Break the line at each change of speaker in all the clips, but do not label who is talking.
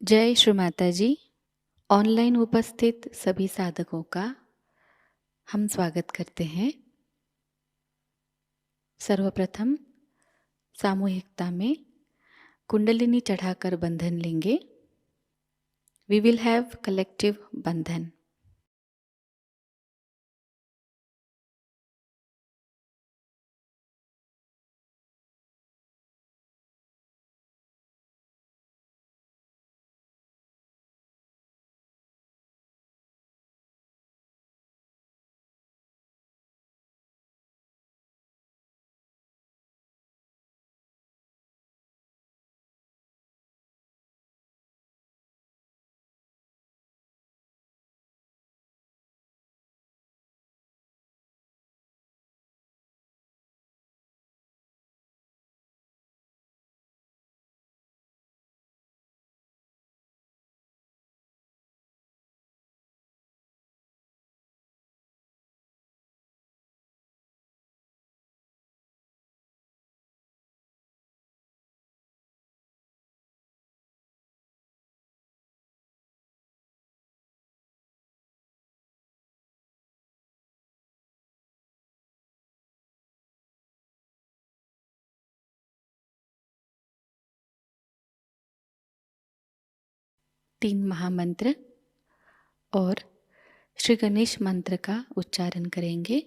जय श्री माता जी। ऑनलाइन उपस्थित सभी साधकों का हम स्वागत करते हैं। सर्वप्रथम सामूहिकता में कुंडलिनी चढ़ाकर बंधन लेंगे। वी विल हैव कलेक्टिव बंधन। तीन महामंत्र और श्री गणेश मंत्र का उच्चारण करेंगे।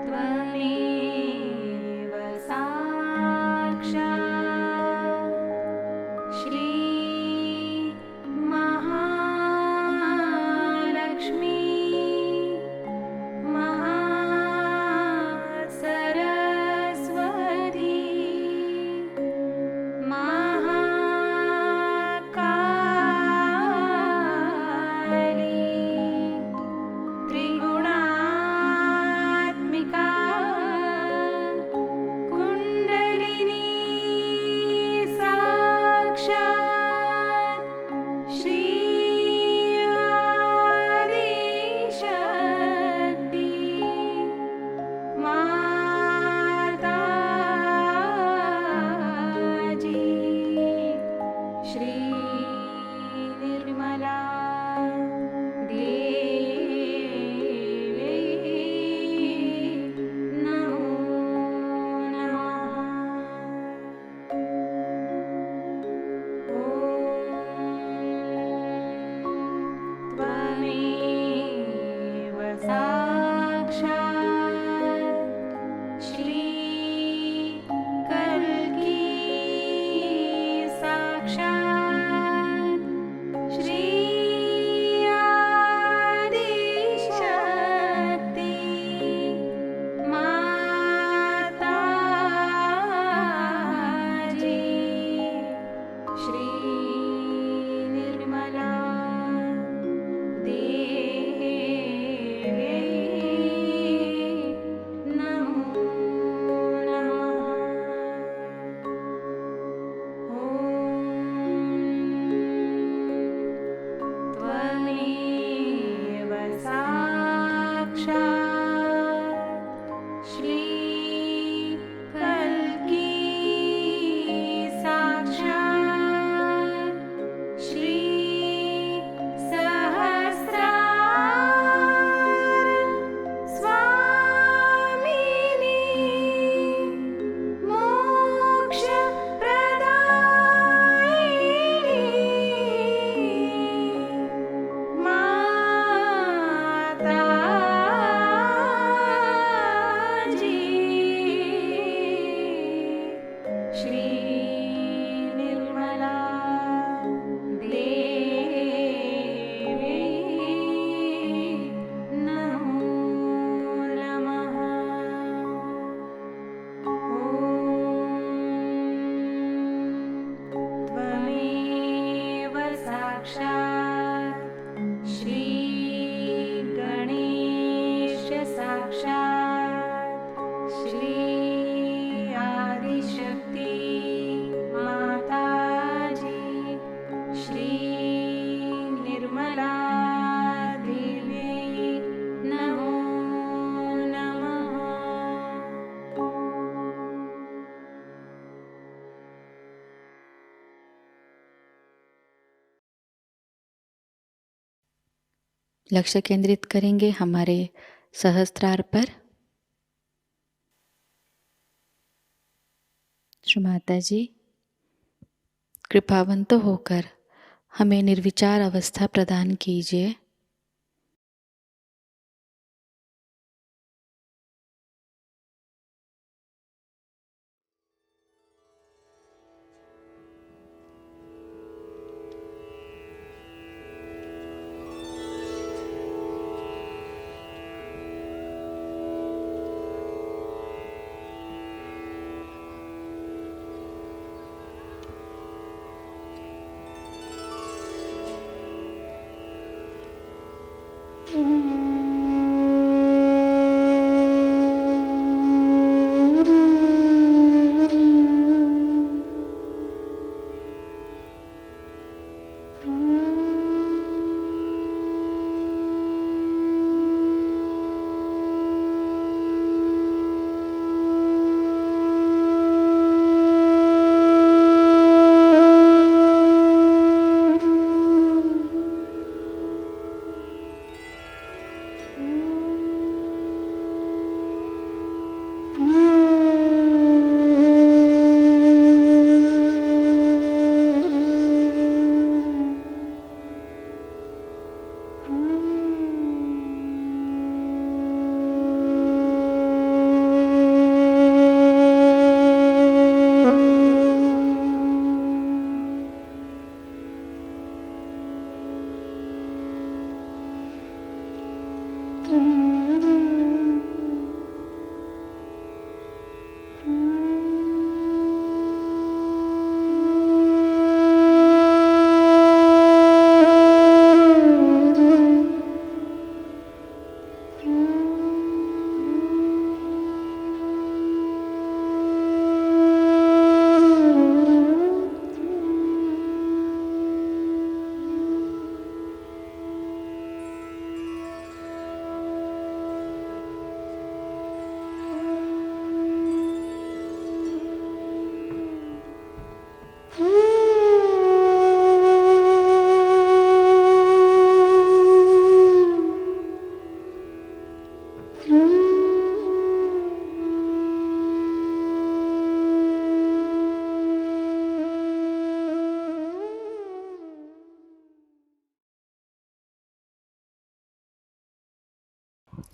त्वमेव साक्षात् श्री महालक्ष्मी महासरस्वती महाकाली त्रिगुणात्मिका कुण्डलिनी साक्षात् श्री आदिशक्ति माताजी श्री निर्मला देवी नमो नमः। त्वमेव साक्षात् श्री कल्की साक्षात् श्री आदिशक्ति माताजी श्री निर्मला देवी नमो नमः। त्वमेव साक्षात् श्री कल्की साक्षात् श्री सहस्रार स्वामिनी मोक्षप्रदायिनी माताजी श्री निर्मला देवी नमो नमः। त्वमेव साक्षात् श्री गणेश साक्षात् श्री आदिशक्ति माताजी श्री निर्मला देवी नमो
लक्ष्य केंद्रित करेंगे हमारे सहस्त्रार पर। श्री माता जी, कृपावंत होकर हमें निर्विचार अवस्था प्रदान कीजिए।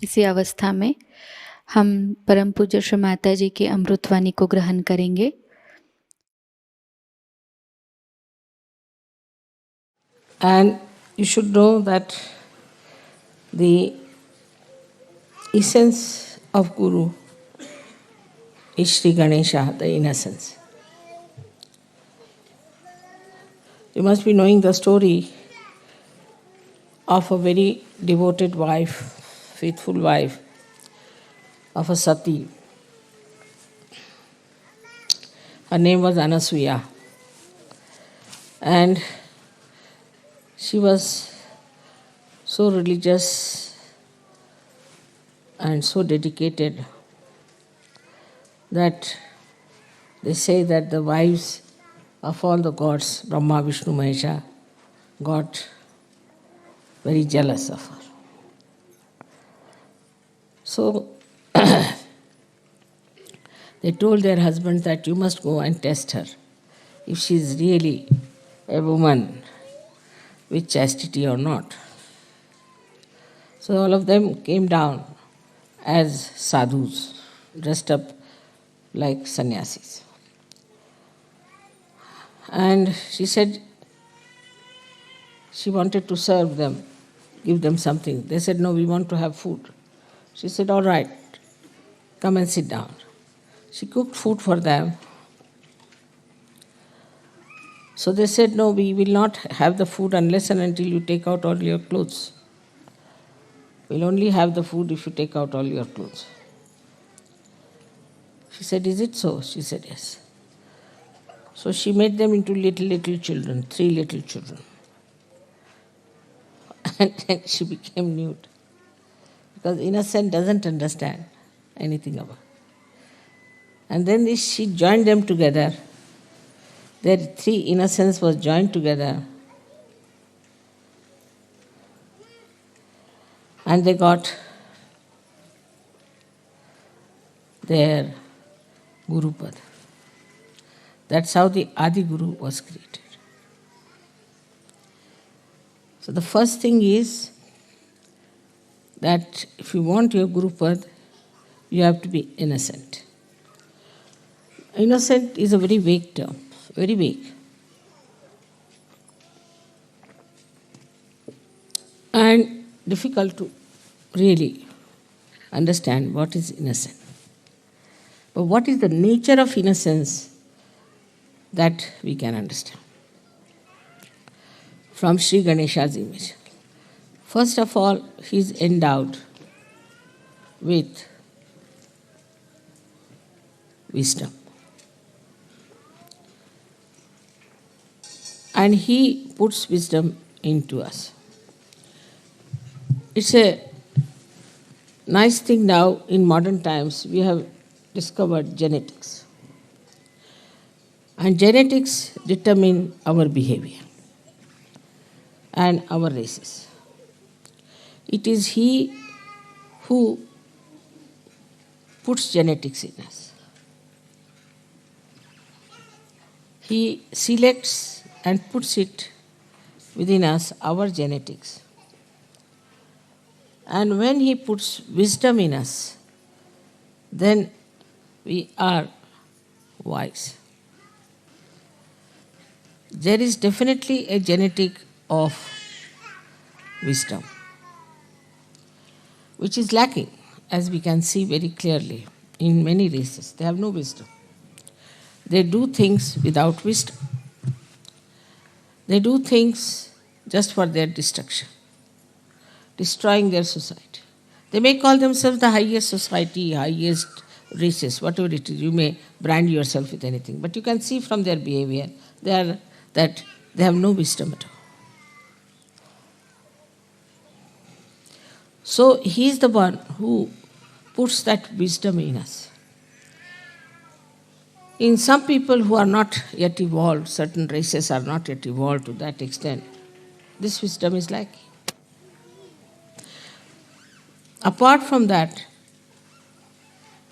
इसी अवस्था में हम परम पूज्य श्री माता जी की अमृतवाणी को ग्रहण करेंगे।
And you should know that the essence of Guru is Sri Ganesha, the innocence. You must be knowing the story of a very devoted wife, faithful wife of a sati. Her name was Anasuya. And she was so religious and so dedicated that they say that the wives of all the gods, Brahma, Vishnu, Mahesha, got very jealous of her. So they told their husbands that you must go and test her if she is really a woman with chastity or not. So all of them came down as sadhus, dressed up like sannyasis. And she said she wanted to serve them, give them something. They said, no, we want to have food. She said, all right, come and sit down. She cooked food for them. So they said, no, we will not have the food unless and until you take out all your clothes. We'll only have the food if you take out all your clothes. She said, is it so? She said, yes. So she made them into little children, 3 little children. And then she became nude. Because innocent doesn't understand anything about it. And then she joined them together. Their 3 innocents was joined together. and they got their Guru Pad. That's how the Adi Guru was created. So the first thing is that if you want your Guru Pad, you have to be innocent. Innocent is a very vague term, very vague. And difficult to really understand what is innocent. But what is the nature of innocence that we can understand from Sri Ganesha's image. First of all, he is endowed with wisdom. And he puts wisdom into us. It's a nice thing now in modern times we have discovered genetics. And genetics determine our behavior and our races. It is he who puts genetics in us. He selects and puts it within us, our genetics. And when he puts wisdom in us, then we are wise. There is definitely a genetic of wisdom, which is lacking, as we can see very clearly in many races. They have no wisdom. They do things without wisdom. They do things just for their destruction, destroying their society. They may call themselves the highest society, highest races, whatever it is. You may brand yourself with anything. But you can see from their behavior that they have no wisdom at all. So he is the one who puts that wisdom in us. In some people who are not yet evolved, certain races are not yet evolved to that extent, this wisdom is lacking. Apart from that,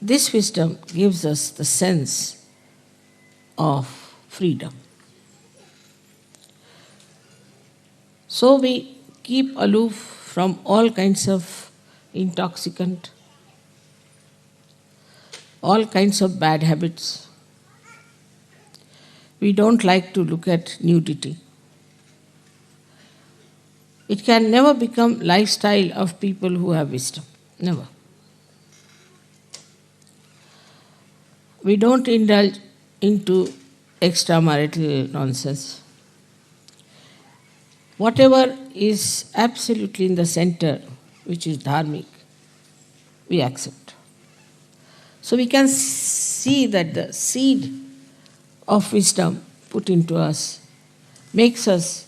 this wisdom gives us the sense of freedom. So we keep aloof from all kinds of intoxicant, all kinds of bad habits. We don't like to look at nudity. It can never become lifestyle of people who have wisdom. Never. We don't indulge into extramarital nonsense. Whatever is absolutely in the center, which is dharmic, we accept. So we can see that the seed of wisdom put into us makes us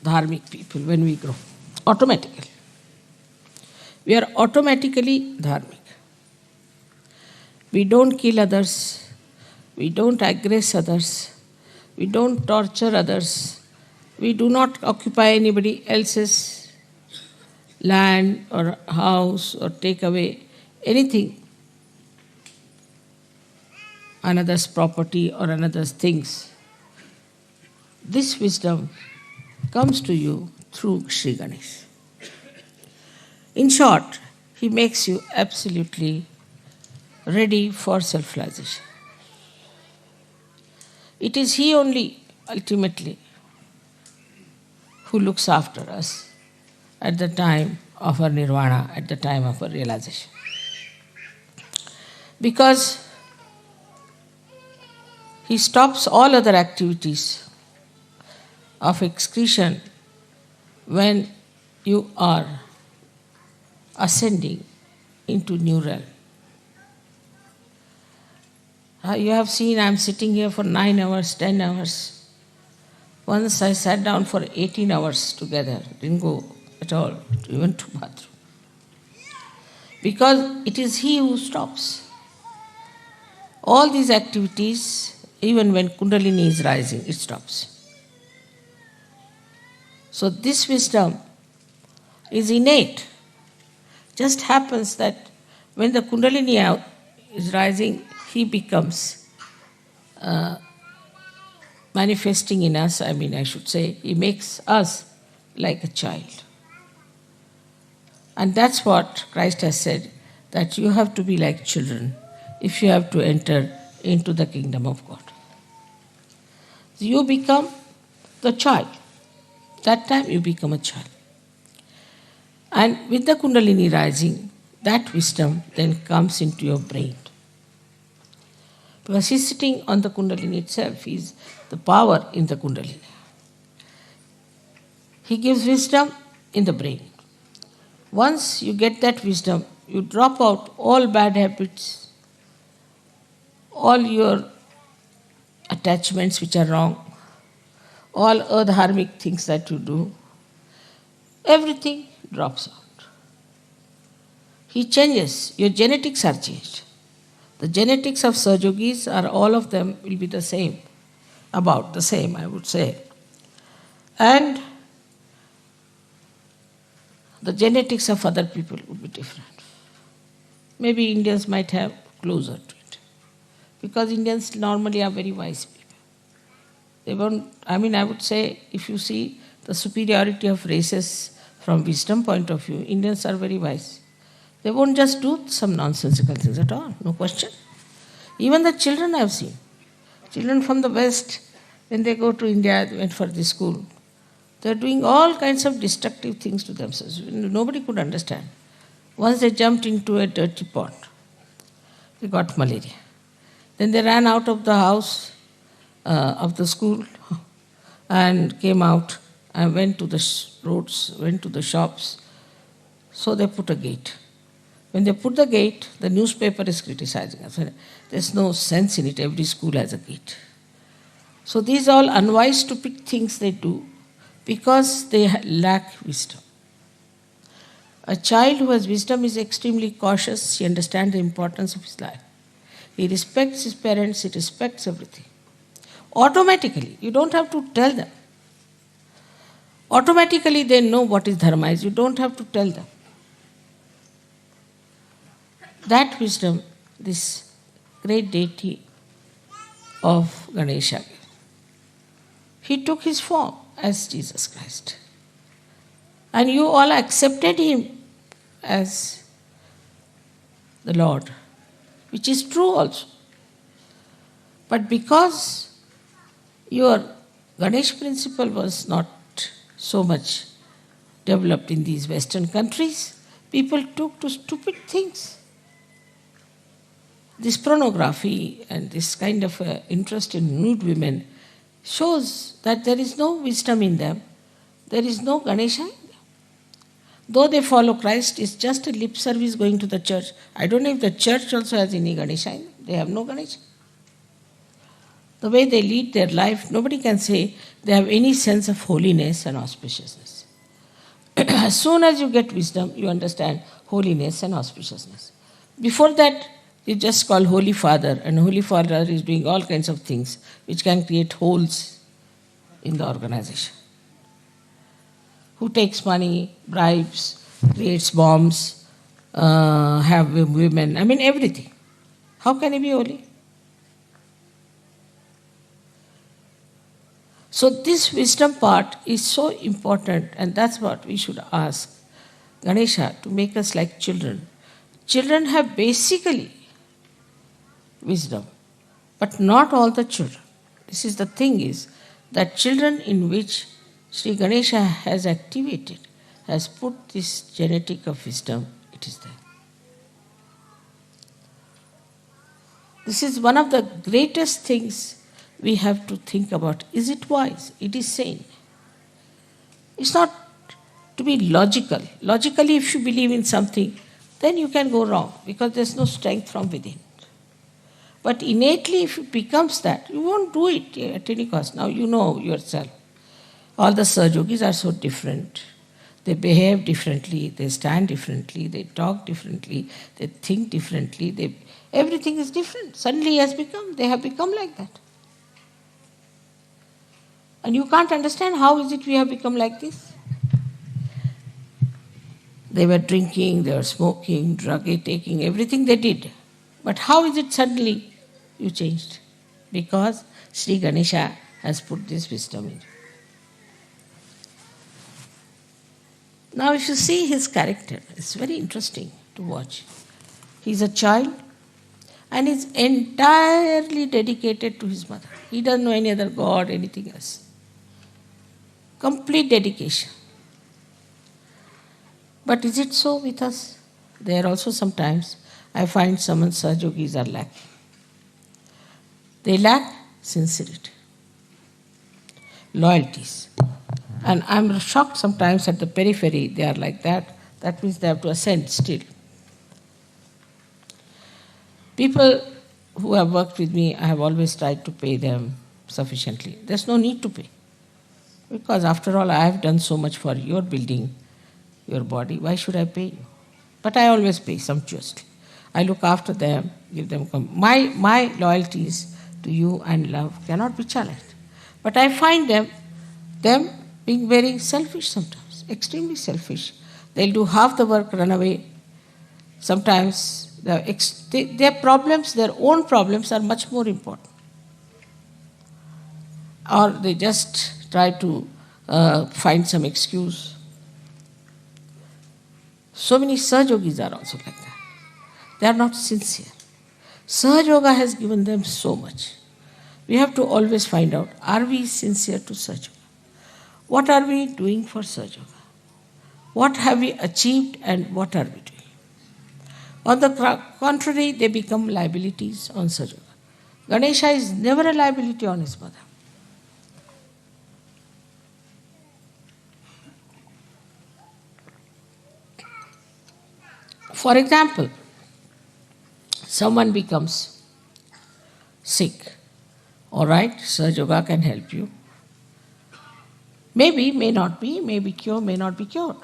dharmic people when we grow, automatically. We are automatically dharmic. We don't kill others, we don't aggress others, we don't torture others, we do not occupy anybody else's land or house or take away anything, another's property or another's things. This wisdom comes to you through Sri Ganesh. In short, he makes you absolutely ready for self-realization. It is he only, ultimately, who looks after us at the time of our nirvana, at the time of our realization. Because he stops all other activities of excretion when you are ascending into new realm. You have seen I am sitting here for 9 hours, 10 hours. Once I sat down for 18 hours together, didn't go at all, even to bathroom. Because it is he who stops. All these activities, even when Kundalini is rising, it stops. So this wisdom is innate. Just happens that when the Kundalini is rising, he becomes manifesting in us, I should say, he makes us like a child. And that's what Christ has said, that you have to be like children if you have to enter into the kingdom of God. So you become the child. That time you become a child. And with the Kundalini rising, that wisdom then comes into your brain. Because he's sitting on the Kundalini itself, he's the power in the Kundalini. He gives wisdom in the brain. Once you get that wisdom, you drop out all bad habits, all your attachments which are wrong, all adharmic things that you do, everything drops out. He changes, your genetics are changed. The genetics of Sahajogis are all of them will be the same, about the same, I would say. And the genetics of other people would be different. Maybe Indians might have closer to it. Because Indians normally are very wise people. They won't, I would say, if you see the superiority of races from wisdom point of view, Indians are very wise. They won't just do some nonsensical things at all, no question. Even the children I've seen. Children from the West, when they go to India, they went for this school, they're doing all kinds of destructive things to themselves. Nobody could understand. Once they jumped into a dirty pond, they got malaria. Then they ran out of the house, of the school, and came out and went to the roads, went to the shops. So they put a gate. When they put the gate, the newspaper is criticizing us. There's no sense in it. Every school has a gate. So these are all unwise, stupid things they do because they lack wisdom. A child who has wisdom is extremely cautious. He understands the importance of his life. He respects his parents. He respects everything. Automatically, you don't have to tell them. Automatically, they know what is dharma is. You don't have to tell them. That wisdom, this great deity of Ganesha, he took his form as Jesus Christ. And you all accepted him as the Lord, which is true also. But because your Ganesh principle was not so much developed in these Western countries, people took to stupid things. This pornography and this kind of interest in nude women shows that there is no wisdom in them. There is no Ganesha in them. Though they follow Christ, it's just a lip service going to the church. I don't know if the church also has any Ganesha in them. They have no Ganesha. The way they lead their life, nobody can say they have any sense of holiness and auspiciousness. As soon as you get wisdom, you understand holiness and auspiciousness. Before that, you just call Holy Father, and Holy Father is doing all kinds of things which can create holes in the organization. Who takes money, bribes, creates bombs, have women, everything. How can he be holy? So this wisdom part is so important, and that's what we should ask Ganesha to make us like children. Children have basically wisdom, but not all the children. This is the thing is that children in which Sri Ganesha has activated, has put this genetic of wisdom, it is there. This is one of the greatest things we have to think about. Is it wise? It is sane. It's not to be logical. Logically, if you believe in something, then you can go wrong because there's no strength from within. But innately, if it becomes that, you won't do it at any cost. Now you know yourself. All the Sahajogis are so different. They behave differently, they stand differently, they talk differently, they think differently, everything is different. Suddenly they have become like that. And you can't understand how is it we have become like this. They were drinking, they were smoking, drug taking, everything they did. But how is it suddenly you changed? Because Sri Ganesha has put this wisdom in. Now if you see his character, it's very interesting to watch. He's a child and is entirely dedicated to his mother. He doesn't know any other god, anything else. Complete dedication. But is it so with us? There also sometimes I find some Sahajogis are lacking. They lack sincerity, loyalties. And I'm shocked sometimes at the periphery they are like that. That means they have to ascend still. People who have worked with me, I have always tried to pay them sufficiently. There's no need to pay. Because after all, I have done so much for your building, your body. Why should I pay you? But I always pay sumptuously. I look after them, give them my loyalties to you and love cannot be challenged. But I find them being very selfish sometimes, extremely selfish. They'll do half the work, run away. Sometimes their problems, their own problems are much more important. Or they just try to find some excuse. So many Sahajogis are also like that. They are not sincere. Sahaja Yoga has given them so much. We have to always find out, are we sincere to Sahaja Yoga? What are we doing for Sahaja Yoga? What have we achieved and what are we doing? On the contrary, they become liabilities on Sahaja Yoga. Ganesha is never a liability on his mother. For example, someone becomes sick. All right, Sahaja Yoga can help you. Maybe, may not be, may be cured, may not be cured.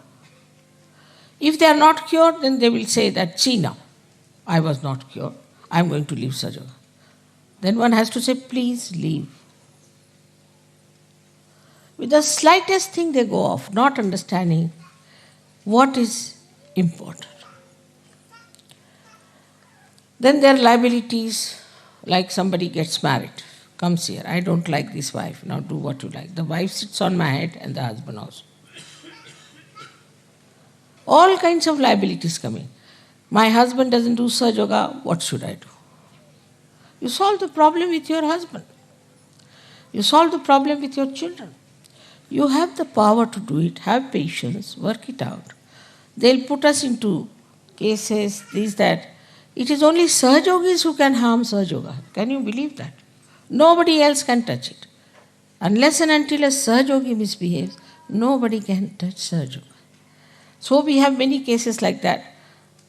If they are not cured, then they will say that, see now, I was not cured, I am going to leave Sahaja Yoga. Then one has to say, please leave. With the slightest thing they go off, not understanding what is important. Then there are liabilities, like somebody gets married, comes here, I don't like this wife, now do what you like. The wife sits on my head and the husband also. All kinds of liabilities come in. My husband doesn't do Sahaja Yoga, what should I do? You solve the problem with your husband. You solve the problem with your children. You have the power to do it, have patience, work it out. They'll put us into cases, this, that. It is only Sahajogis who can harm Sahaja Yoga. Can you believe that? Nobody else can touch it. Unless and until a Sahajogi misbehaves, nobody can touch Sahaja Yoga. So we have many cases like that.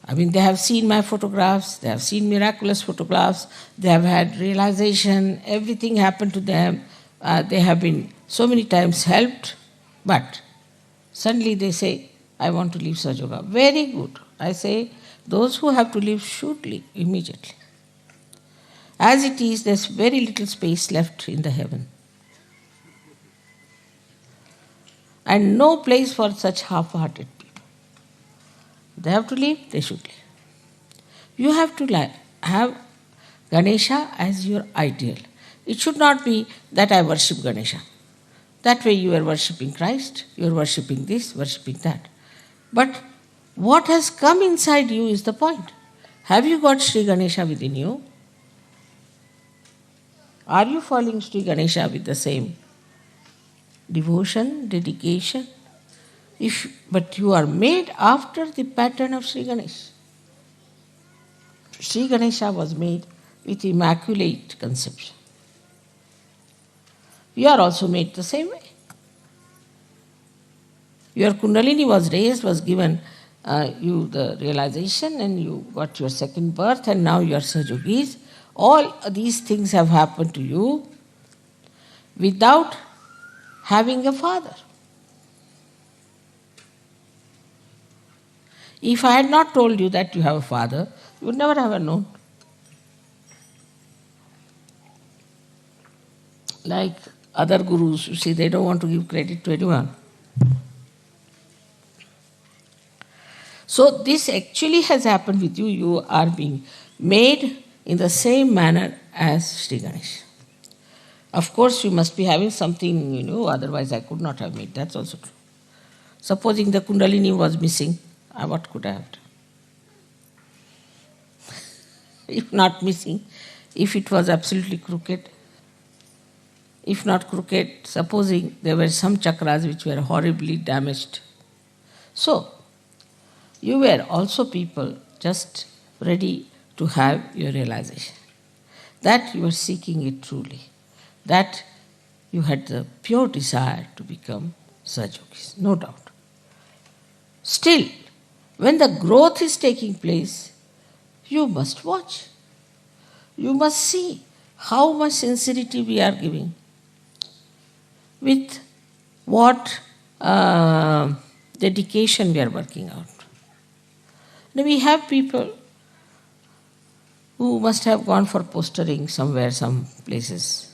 I mean, they have seen my photographs, they have seen miraculous photographs, they have had realization, everything happened to them. They have been so many times helped, but suddenly they say, I want to leave Sahaja Yoga. Very good. I say, those who have to leave should leave immediately. As it is, there's very little space left in the heaven. And no place for such half-hearted people. They have to leave, they should leave. You have to have Ganesha as your ideal. It should not be that I worship Ganesha. That way you are worshipping Christ, you are worshipping this, worshipping that. But what has come inside you is the point. Have you got Sri Ganesha within you? Are you following Sri Ganesha with the same devotion, dedication? But you are made after the pattern of Sri Ganesha. Sri Ganesha was made with immaculate conception. You are also made the same way. Your Kundalini was raised, was given you the realization, and you got your second birth, and now you are Sahajogis. All these things have happened to you without having a father. If I had not told you that you have a father, you would never have known. Like other gurus, you see, they don't want to give credit to anyone. So this actually has happened with you. You are being made in the same manner as Sri Ganesh. Of course, you must be having something, otherwise I could not have made. That's also true. Supposing the Kundalini was missing, what could I have done? If not missing, if it was absolutely crooked, if not crooked, supposing there were some chakras which were horribly damaged. So, you were also people just ready to have your realization. That you were seeking it truly. That you had the pure desire to become Sahajogis, no doubt. Still, when the growth is taking place, you must watch. You must see how much sincerity we are giving, with what dedication we are working out. Now we have people who must have gone for postering somewhere, some places.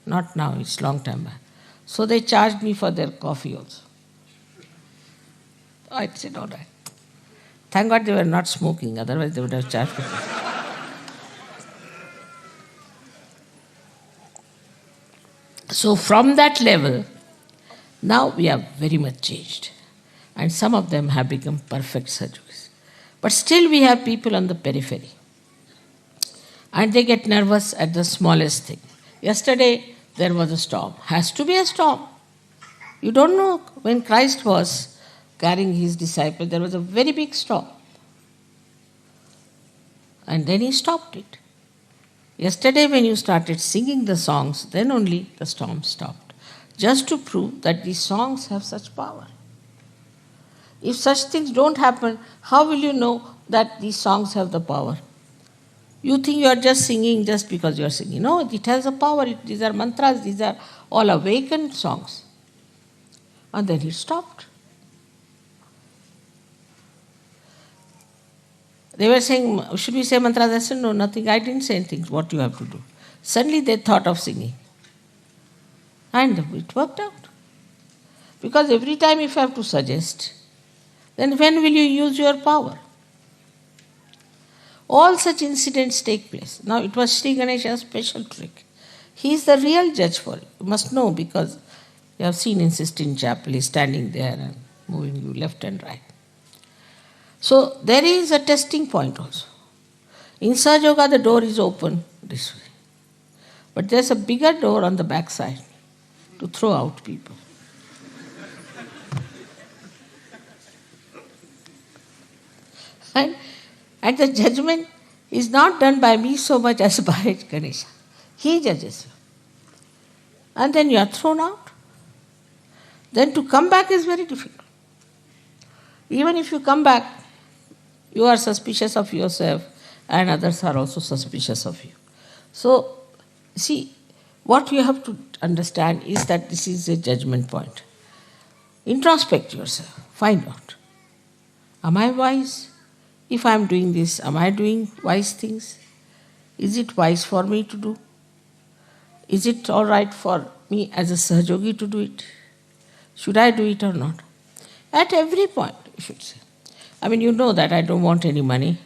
Not now, it's long time back. So they charged me for their coffee also. I said, all right. Thank God they were not smoking, otherwise they would have charged me. So from that level, now we are very much changed. And some of them have become perfect Sahajogis. But still we have people on the periphery. And they get nervous at the smallest thing. Yesterday there was a storm. Has to be a storm. You don't know, when Christ was carrying his disciples, there was a very big storm. And then he stopped it. Yesterday when you started singing the songs, then only the storm stopped. Just to prove that these songs have such power. If such things don't happen, how will you know that these songs have the power? You think you are just singing just because you are singing. No, it has a power. These are mantras, these are all awakened songs. And then he stopped. They were saying, should we say mantras? I said, no, nothing. I didn't say anything. What you have to do. Suddenly they thought of singing. And it worked out. Because every time if you have to suggest, then when will you use your power? All such incidents take place. Now it was Sri Ganesha's special trick. He is the real judge for it. You must know, because you have seen in Sistine Chapel, he is standing there and moving you left and right. So there is a testing point also. In Sahaja Yoga the door is open this way. But there's a bigger door on the back side to throw out people. And the judgment is not done by me so much as by Ganesha. He judges you. And then you are thrown out. Then to come back is very difficult. Even if you come back, you are suspicious of yourself and others are also suspicious of you. So, see, what you have to understand is that this is a judgment point. Introspect yourself. Find out. Am I wise? If I am doing this, am I doing wise things? Is it wise for me to do? Is it all right for me as a Sahajogi to do it? Should I do it or not? At every point, you should say. I mean, you know that I don't want any money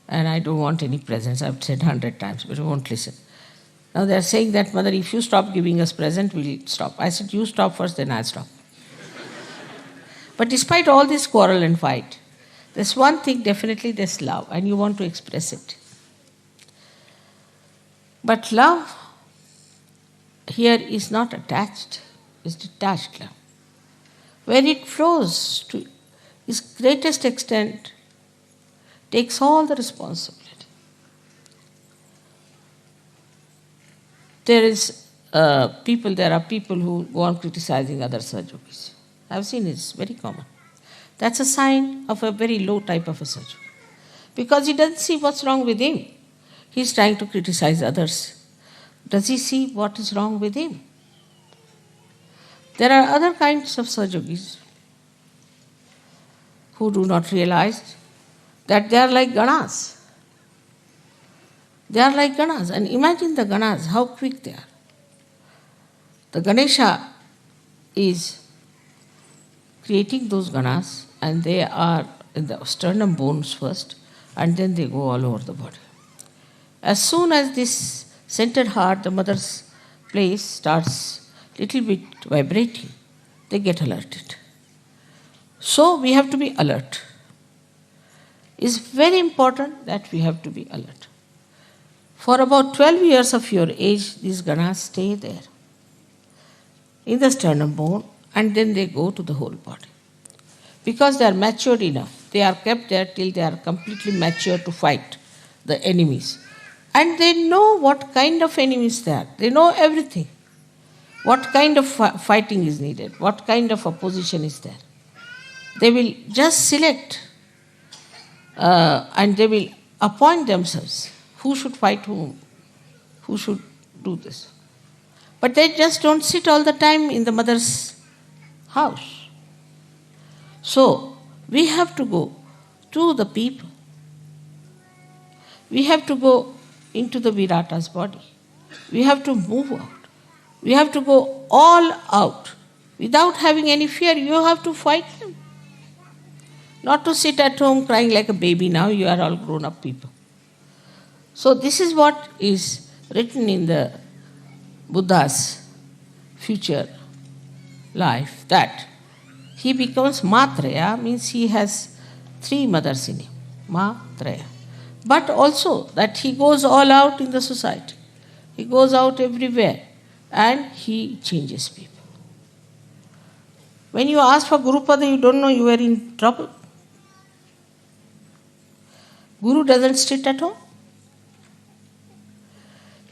and I don't want any presents. I've said 100 times, but you won't listen. Now they are saying that, Mother, if you stop giving us present, we'll stop. I said, you stop first, then I'll stop. But despite all this quarrel and fight, there's one thing, definitely there's love, and you want to express it. But love here is not attached, it's detached love. When it flows to its greatest extent, takes all the responsibility. There are people who go on criticizing other Sahajogis. I've seen it's very common. That's a sign of a very low type of a Sahajogi. Because he doesn't see what's wrong with him. He's trying to criticize others. Does he see what is wrong with him? There are other kinds of Sahajogis who do not realize that they are like Ganas. They are like Ganas. And imagine the Ganas, how quick they are. The Ganesha is creating those Ganas, and they are in the sternum bones first, and then they go all over the body. As soon as this centered heart, the mother's place, starts little bit vibrating, they get alerted. So we have to be alert. It's very important that we have to be alert. For about 12 years of your age, these ganas stay there in the sternum bone, and then they go to the whole body. Because they are matured enough, they are kept there till they are completely mature to fight the enemies. And they know what kind of enemies they are. They know everything. What kind of fighting is needed, what kind of opposition is there. They will just select and they will appoint themselves who should fight whom, who should do this. But they just don't sit all the time in the mother's house. So, we have to go to the people. We have to go into the Virata's body. We have to move out. We have to go all out. Without having any fear, you have to fight them. Not to sit at home crying like a baby now, you are all grown up people. So this is what is written in the Buddha's future life, that he becomes Matraya, means he has 3 mothers in him, Matraya. But also that he goes all out in the society. He goes out everywhere and he changes people. When you ask for Gurupada, you don't know you are in trouble. Guru doesn't sit at home.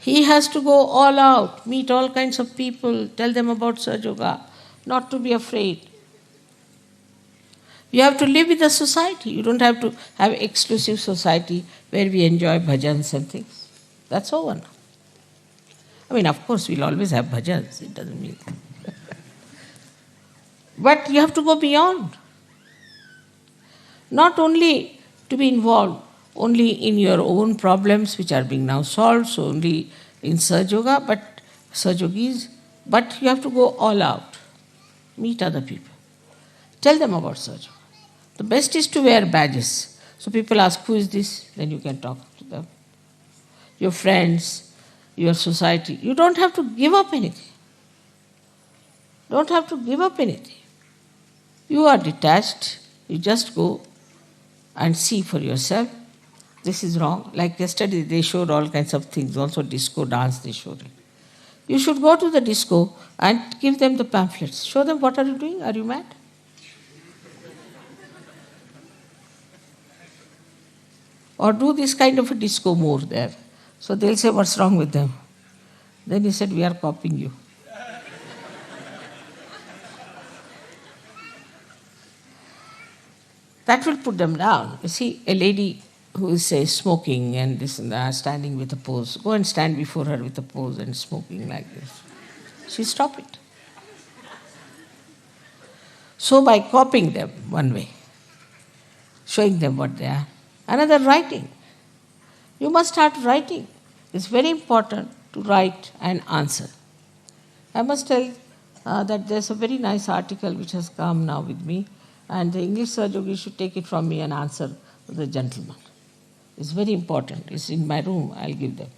He has to go all out, meet all kinds of people, tell them about Sahaja Yoga, not to be afraid. You have to live with the society. You don't have to have exclusive society where we enjoy bhajans and things. That's over now. I mean, of course, we'll always have bhajans. It doesn't mean. But you have to go beyond. Not only to be involved only in your own problems which are being now solved, so only in Sahaja Yoga, but Sahaja Yogis, but you have to go all out. Meet other people. Tell them about Sahaja Yoga. The best is to wear badges. So people ask, who is this? Then you can talk to them. Your friends, your society. You don't have to give up anything. Don't have to give up anything. You are detached. You just go and see for yourself. This is wrong. Like yesterday, they showed all kinds of things. Also disco dance, they showed it. You should go to the disco and give them the pamphlets. Show them, what are you doing? Are you mad? Or do this kind of a disco more there. So they'll say, what's wrong with them? Then he said, we are copying you. That will put them down. You see, a lady who is, say, smoking and this and that, standing with a pose, go and stand before her with a pose and smoking like this. She'll stop it. So by copying them one way, showing them what they are. Another, writing. You must start writing. It's very important to write and answer. I must tell that there's a very nice article which has come now with me, and the English Sahaja Yogi should take it from me and answer the gentleman. It's very important. It's in my room. I'll give them.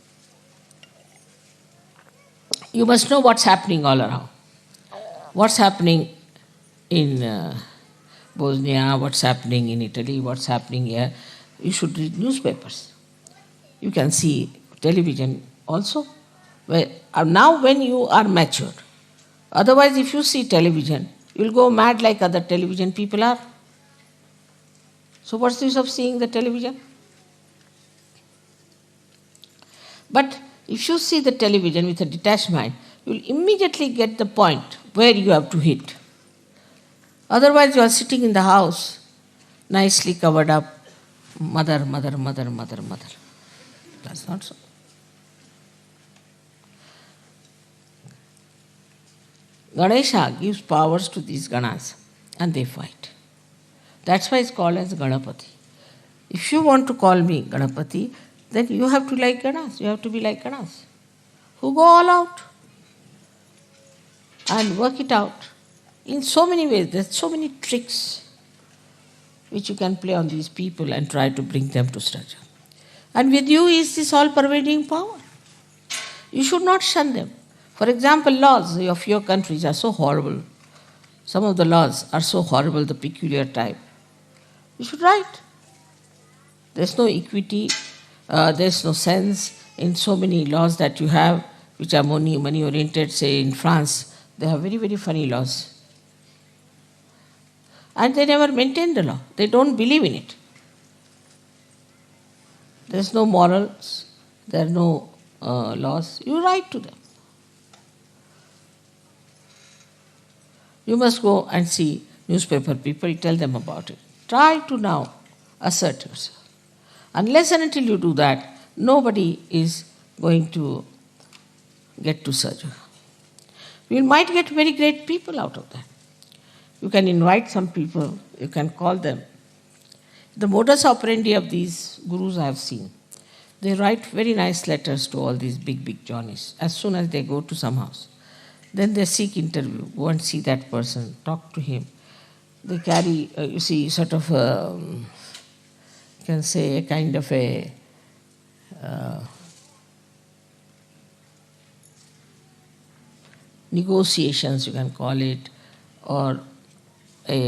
You must know what's happening all around. What's happening in Bosnia, what's happening in Italy, what's happening here. You should read newspapers. You can see television also. Now when you are matured. Otherwise, if you see television, you'll go mad like other television people are. So what's the use of seeing the television? But if you see the television with a detached mind, you'll immediately get the point where you have to hit. Otherwise, you are sitting in the house, nicely covered up, mother, mother, mother, mother, mother. That's not so. Ganesha gives powers to these ganas and they fight. That's why it's called as Ganapati. If you want to call me Ganapati, then you have to like ganas. You have to be like ganas, who go all out and work it out in so many ways. There's so many tricks. which you can play on these people and try to bring them to Sraja. And with you is this all-pervading power. You should not shun them. For example, laws of your countries are so horrible. Some of the laws are so horrible, the peculiar type. You should write. There's no equity, there's no sense in so many laws that you have, which are money-oriented. Say in France, they have very, very funny laws. And they never maintain the law. They don't believe in it. There's no morals, there are no laws. You write to them. You must go and see newspaper people, tell them about it. Try to now assert yourself. Unless and until you do that, nobody is going to get to Sahaja. You might get very great people out of that. You can invite some people, you can call them. The modus operandi of these gurus I have seen, they write very nice letters to all these big, big Johnnies as soon as they go to some house. Then they seek interview, go and see that person, talk to him. They carry, you see, sort of, you can say, a kind of a negotiations, you can call it, or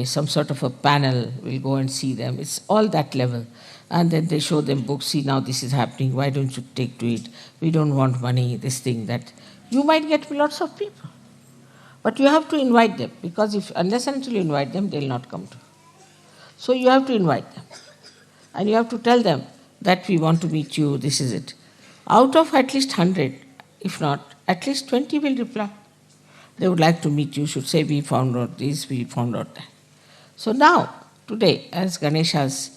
some sort of a panel will go and see them. It's all that level. And then they show them books, see now this is happening, why don't you take to it? We don't want money, this thing, that. You might get lots of people. But you have to invite them, because unless and until you invite them, they'll not come to you. So you have to invite them. And you have to tell them that we want to meet you, this is it. Out of at least 100, if not, at least 20 will reply. They would like to meet you, should say, we found out this, we found out that. So now, today, as Ganas,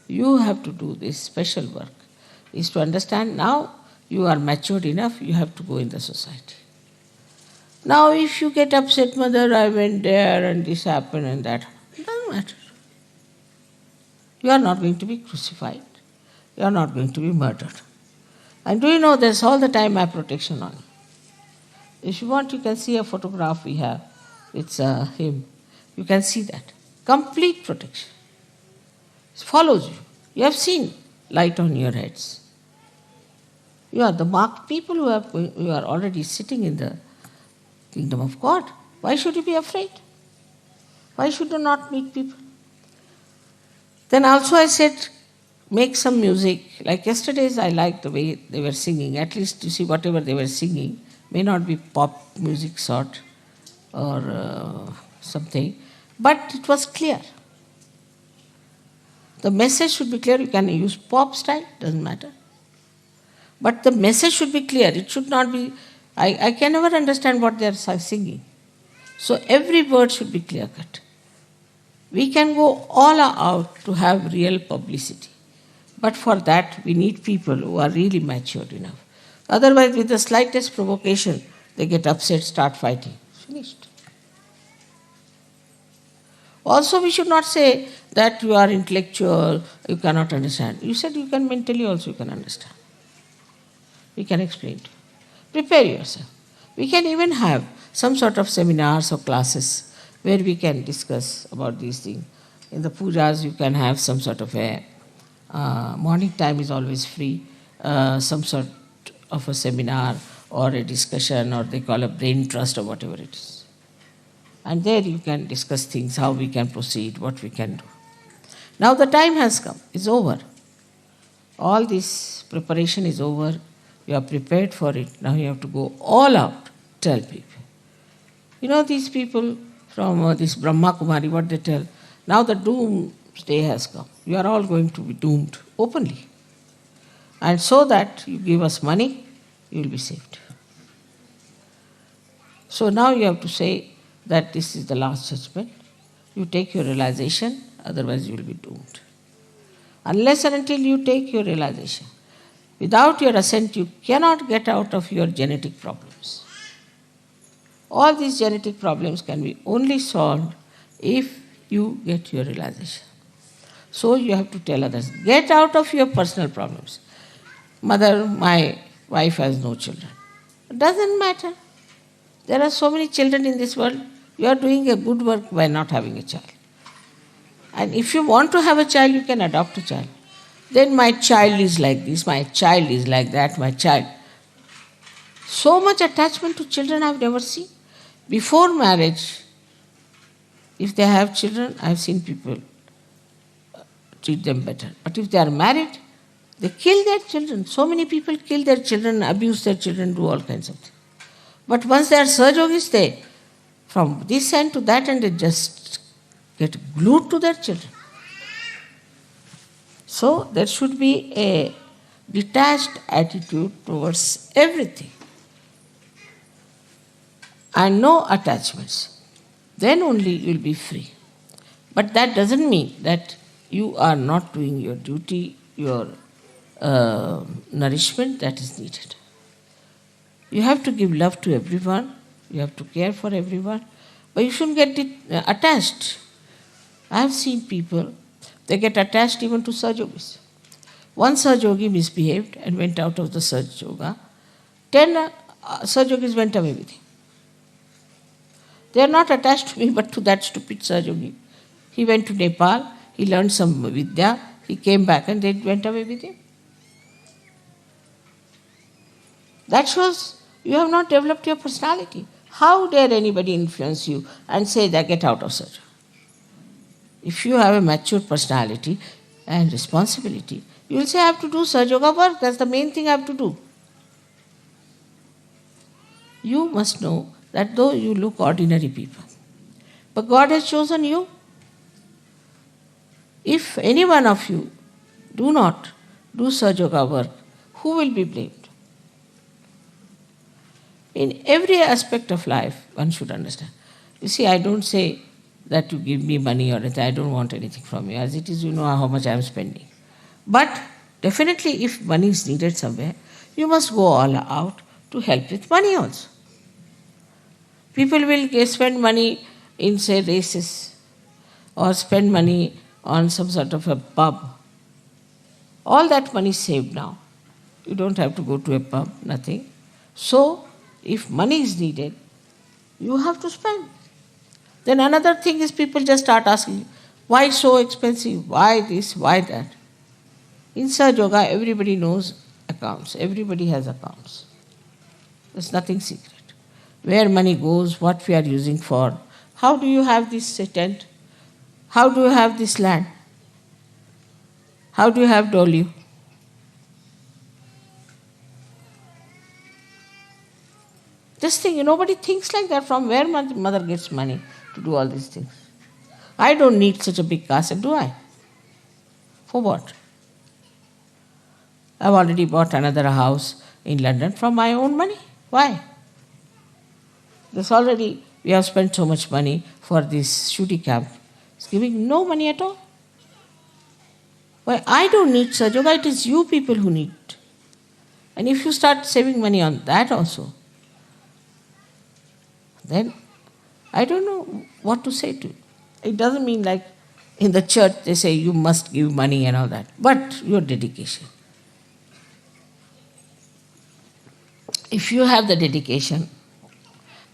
you have to do this special work, is to understand now you are matured enough, you have to go in the society. Now if you get upset, mother, I went there and this happened and that, it doesn't matter. You are not going to be crucified. You are not going to be murdered. And do you know there's all the time eye protection on you. If you want, you can see a photograph we have. It's him. You can see that. Complete protection. It follows you. You have seen light on your heads. You are the marked people who are already sitting in the kingdom of God. Why should you be afraid? Why should you not meet people? Then also I said, make some music. Like yesterday's, I liked the way they were singing. At least you see whatever they were singing may not be pop music sort or something, but it was clear. The message should be clear. You can use pop style, doesn't matter. But the message should be clear. It should not be, I can never understand what they are singing. So every word should be clear cut. We can go all out to have real publicity. But for that, we need people who are really matured enough. Otherwise, with the slightest provocation, they get upset, start fighting. Finished. Also, we should not say that you are intellectual, you cannot understand. You said you can mentally also you can understand. We can explain to you. Prepare yourself. We can even have some sort of seminars or classes where we can discuss about these things. In the pujas, you can have some sort of a morning time is always free, some sort of a seminar or a discussion, or they call a brain trust or whatever it is. And there you can discuss things, how we can proceed, what we can do. Now the time has come, it's over. All this preparation is over. You are prepared for it. Now you have to go all out, tell people. You know these people from this Brahma Kumari, what they tell? Now the doomsday has come. You are all going to be doomed openly. And so that you give us money, you will be saved. So now you have to say that this is the last judgment. You take your realization, otherwise you will be doomed. Unless and until you take your realization, without your assent, you cannot get out of your genetic problems. All these genetic problems can be only solved if you get your realization. So you have to tell others, get out of your personal problems. Mother, my wife has no children. It doesn't matter. There are so many children in this world. You are doing a good work by not having a child. And if you want to have a child, you can adopt a child. Then my child is like this, my child is like that, my child. So much attachment to children I've never seen. Before marriage, if they have children, I've seen people treat them better. But if they are married, they kill their children. So many people kill their children, abuse their children, do all kinds of things. But once they are Sahajogis, they, from this end to that end, they just get glued to their children. So there should be a detached attitude towards everything and no attachments. Then only you will be free. But that doesn't mean that you are not doing your duty, your nourishment that is needed. You have to give love to everyone, you have to care for everyone, but you shouldn't get attached. I have seen people, they get attached even to Sahajogis. One Sahajogi misbehaved and went out of the Sahajoga. 10 Sahajogis went away with him. They are not attached to me but to that stupid Sahajogi. He went to Nepal, he learned some Vidya, he came back and they went away with him. That shows you have not developed your personality. How dare anybody influence you and say that get out of Sahajoga? If you have a mature personality and responsibility, you will say I have to do Sahajoga work, that's the main thing I have to do. You must know that though you look ordinary people, but God has chosen you. If any one of you do not do Sahajoga work, who will be blamed? In every aspect of life, one should understand. You see, I don't say that you give me money or anything. I don't want anything from you. As it is, you know how much I am spending. But definitely, if money is needed somewhere, you must go all out to help with money also. People will spend money in, say, races or spend money on some sort of a pub. All that money is saved now. You don't have to go to a pub, nothing. So, if money is needed, you have to spend. Then another thing is people just start asking, why so expensive? Why this? Why that? In Sahajoga, everybody knows accounts. Everybody has accounts. There's nothing secret. Where money goes, what we are using for. How do you have this tent? How do you have this land? How do you have Dolio? Just think, nobody thinks like that. From where mother gets money to do all these things? I don't need such a big castle, do I? For what? I've already bought another house in London from my own money. Why? There's already, we have spent so much money for this shooting camp. It's giving no money at all. Why? I don't need Sahajoga, it is you people who need it. And if you start saving money on that also, then I don't know what to say to you. It doesn't mean like in the church they say you must give money and all that, but your dedication. If you have the dedication,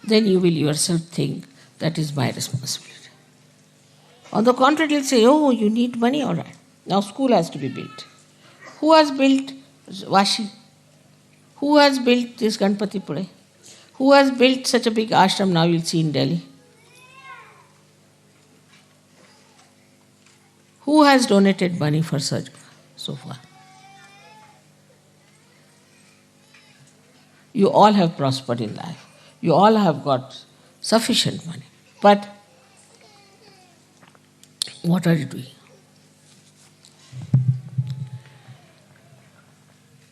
then you will yourself think that is my responsibility. On the contrary, you'll say, oh, you need money, all right. Now school has to be built. Who has built Vashi? Who has built this Ganpati Pule? Who has built such a big ashram now you'll see in Delhi? Who has donated money for Sahajoga so far? You all have prospered in life. You all have got sufficient money. But what are you doing?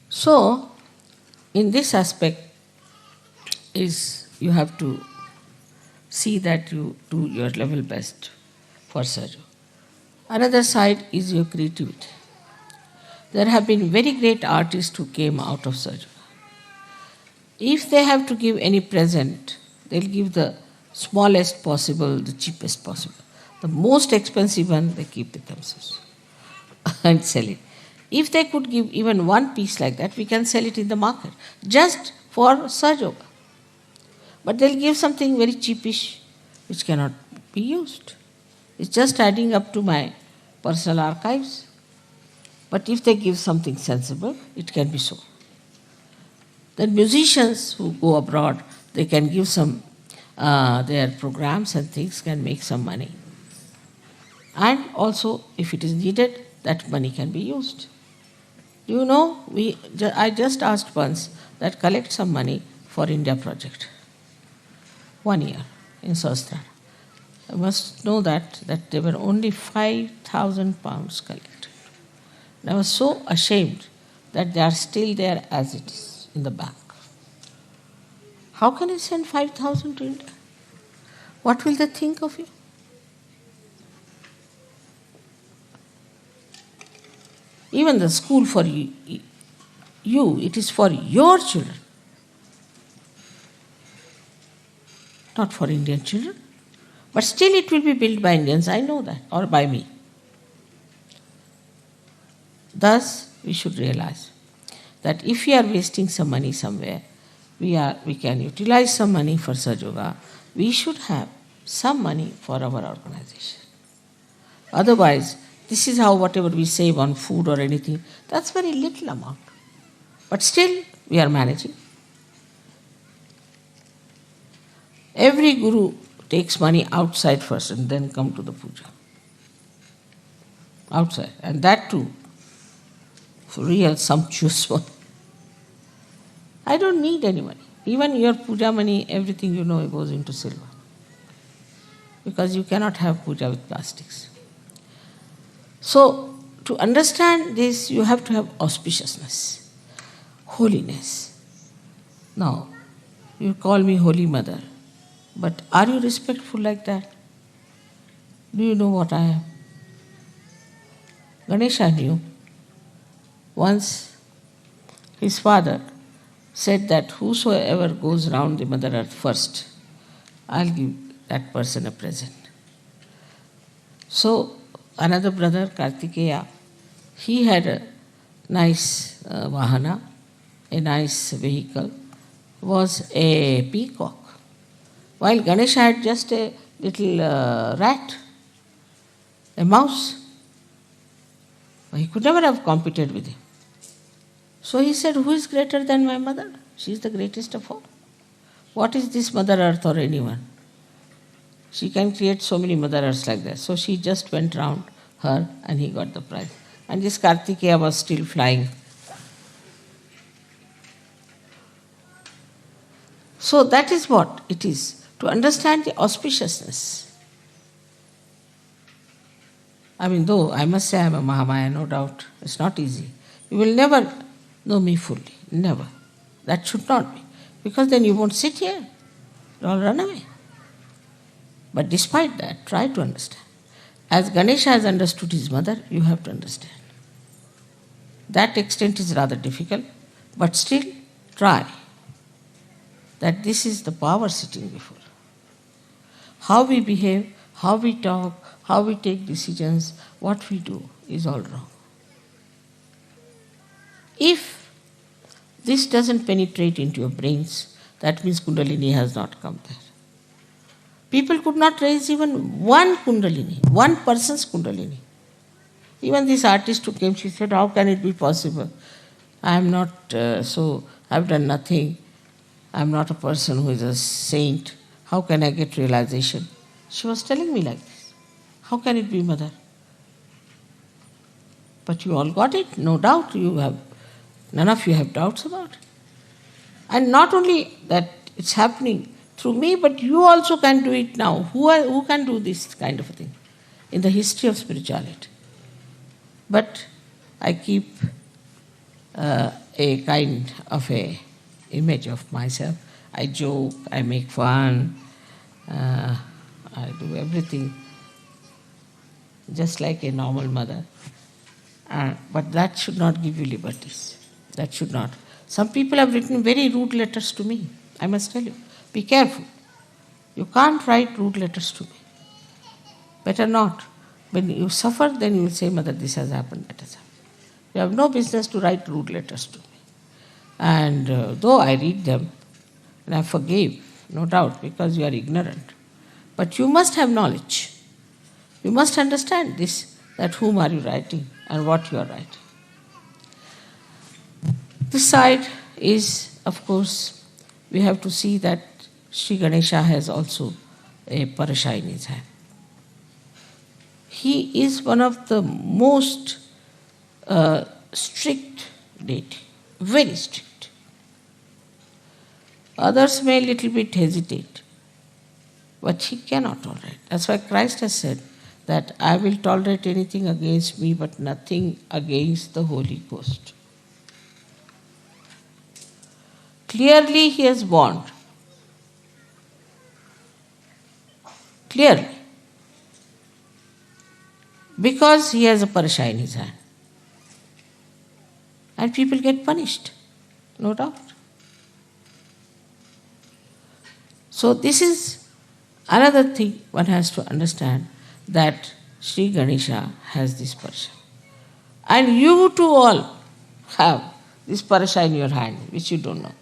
So, in this aspect, is you have to see that you do your level best for Sahajoga. Another side is your creativity. There have been very great artists who came out of Sahajoga. If they have to give any present, they'll give the smallest possible, the cheapest possible. The most expensive one, they keep it themselves and sell it. If they could give even one piece like that, we can sell it in the market, just for Sahajoga. But they'll give something very cheapish, which cannot be used. It's just adding up to my personal archives. But if they give something sensible, it can be so. Then musicians who go abroad, they can give some, their programs and things can make some money. And also, if it is needed, that money can be used. You know, I just asked once that collect some money for India project. 1 year in Sahasrara. I must know that there were only 5,000 pounds collected. And I was so ashamed that they are still there as it is in the bank. How can you send 5,000 to India? What will they think of you? Even the school for you, it is for your children, not for Indian children. But still it will be built by Indians, I know that, or by me. Thus, we should realize that if we are wasting some money somewhere, we can utilize some money for Sahaja. We should have some money for our organization. Otherwise, this is how whatever we save on food or anything, that's very little amount. But still, we are managing. Every guru takes money outside first and then come to the puja. Outside. And that too, for real sumptuous one. I don't need any money. Even your puja money, everything you know goes into silver. Because you cannot have puja with plastics. So, to understand this, you have to have auspiciousness, holiness. Now, you call me Holy Mother, but are you respectful like that? Do you know what I am? Ganesha knew. Once, his father said that whosoever goes round the Mother Earth first, I'll give that person a present. So, another brother, Kartikeya, he had a nice vahana, a nice vehicle, was a peacock. While Ganesha had just a little rat, a mouse. He could never have competed with him. So he said, who is greater than my mother? She is the greatest of all. What is this Mother Earth or anyone? She can create so many Mother Earths like that. So she just went round her and he got the prize. And this Kartikeya was still flying. So that is what it is, to understand the auspiciousness. I mean, though I must say I am a Mahamaya, no doubt, it's not easy. You will never know me fully, never. That should not be. Because then you won't sit here, you'll all run away. But despite that, try to understand. As Ganesha has understood his mother, you have to understand. That extent is rather difficult, but still try. That this is the power sitting before. How we behave, how we talk, how we take decisions, what we do is all wrong. If this doesn't penetrate into your brains, that means Kundalini has not come there. People could not raise even one Kundalini, one person's Kundalini. Even this artist who came, she said, how can it be possible? I am not I've done nothing. I am not a person who is a saint. How can I get realization? She was telling me like this. How can it be, Mother? But you all got it, no doubt. None of you have doubts about it. And not only that it's happening through me, but you also can do it now. Who can do this kind of a thing in the history of spirituality? But I keep a kind of a image of myself. I joke, I make fun, I do everything just like a normal mother. But that should not give you liberties. That should not. Some people have written very rude letters to me. I must tell you, be careful. You can't write rude letters to me. Better not. When you suffer, then you will say, Mother, this has happened, that has happened. You have no business to write rude letters to me. And though I read them, and I forgive, no doubt, because you are ignorant. But you must have knowledge. You must understand this, that whom are you writing and what you are writing. This side is, of course, we have to see that Sri Ganesha has also a parasha in his hand. He is one of the most strict deity, very strict. Others may a little bit hesitate, but he cannot tolerate. That's why Christ has said that I will tolerate anything against me, but nothing against the Holy Ghost. Clearly he has warned. Clearly. Because he has a parasha in his hand. And people get punished, no doubt. So this is another thing one has to understand, that Sri Ganesha has this parasha. And you too all have this parasha in your hand, which you don't know.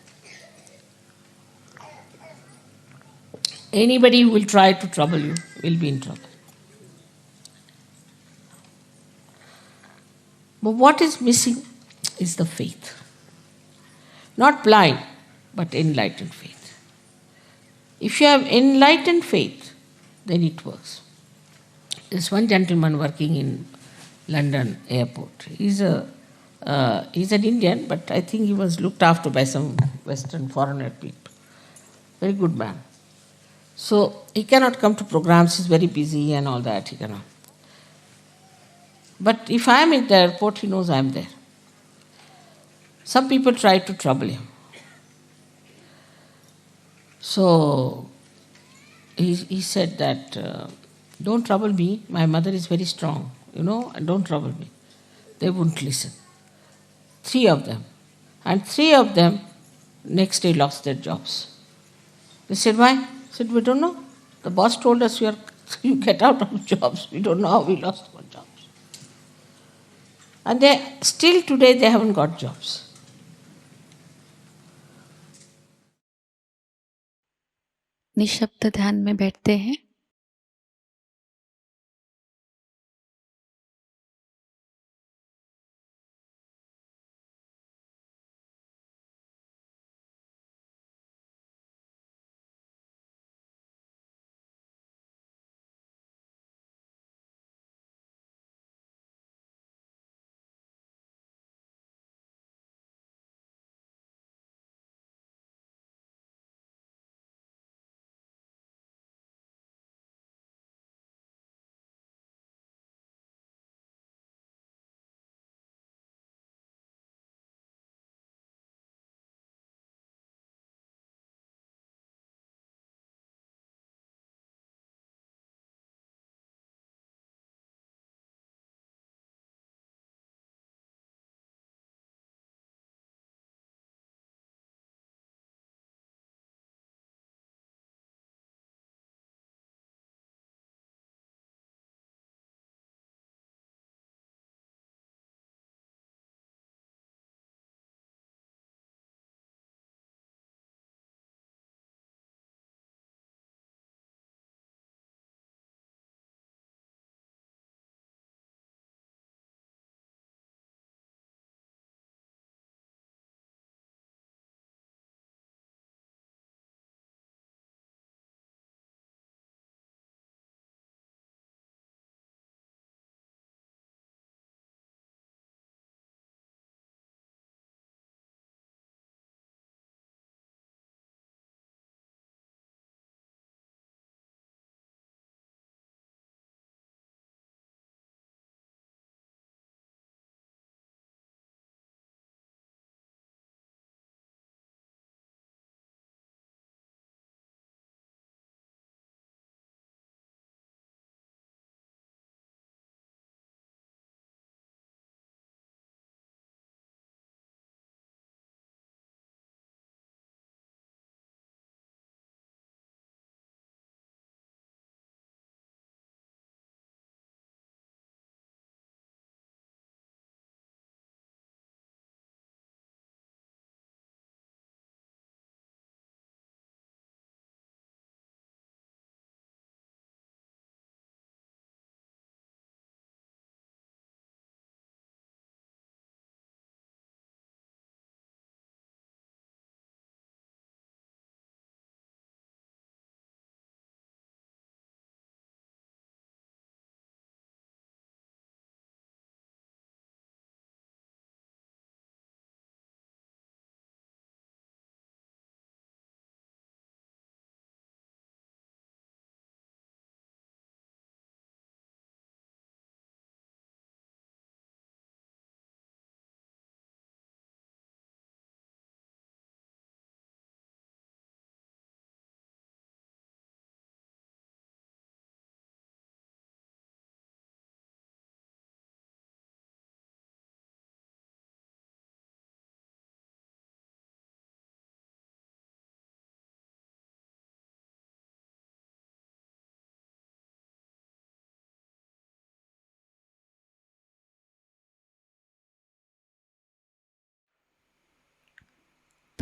Anybody who will try to trouble you will be in trouble. But what is missing is the faith. Not blind, but enlightened faith. If you have enlightened faith, then it works. There's one gentleman working in London airport. He's an Indian, but I think he was looked after by some Western foreigner people. Very good man. So he cannot come to programs, he's very busy and all that, he cannot. But if I am in the airport, he knows I am there. Some people try to trouble him. So he said that, don't trouble me, my mother is very strong, and don't trouble me. They wouldn't listen. 3 of them. And 3 of them next day lost their jobs. They said, why? I said, we don't know. The boss told us you get out of jobs. We don't know how we lost our jobs. And still today they haven't got jobs.
निशब्द ध्यान में बैठते हैं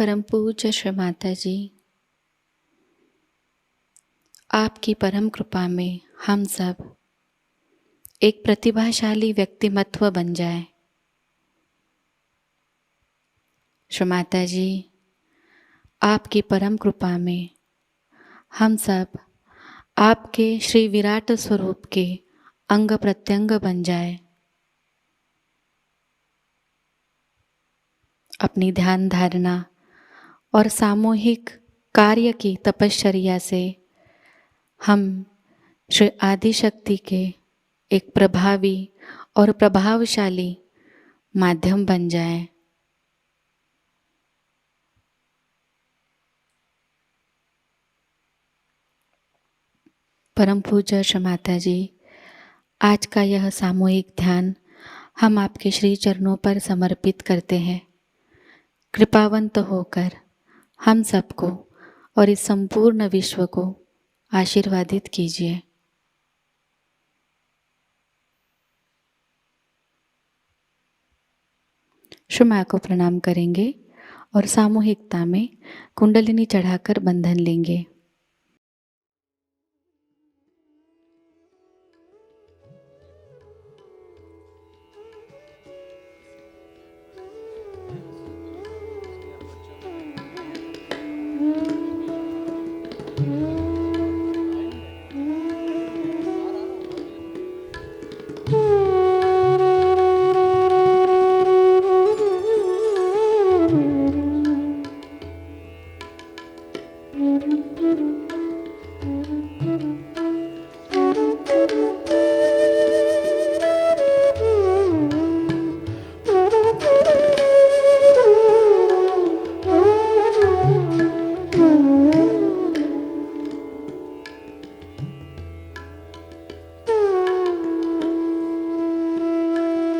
परम पूज्य श्री माता जी, आपकी परम कृपा में हम सब एक प्रतिभाशाली व्यक्तिमत्व बन जाए। श्री माता जी, आपकी परम कृपा में हम सब आपके श्री विराट स्वरूप के अंग प्रत्यंग बन जाए। अपनी ध्यान धारणा और सामूहिक कार्य की तपश्चर्या से हम श्री आदिशक्ति के एक प्रभावी और प्रभावशाली माध्यम बन जाए। परम पूज्य श्री माता जी, आज का यह सामूहिक ध्यान हम आपके श्री चरणों पर समर्पित करते हैं। कृपावंत होकर हम सबको और इस संपूर्ण विश्व को आशीर्वादित कीजिए। श्री माँ को प्रणाम करेंगे और सामूहिकता में कुंडलिनी चढ़ाकर बंधन लेंगे।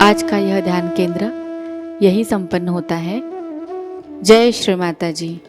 आज का यह ध्यान केंद्र यही संपन्न होता है। जय श्री माता जी।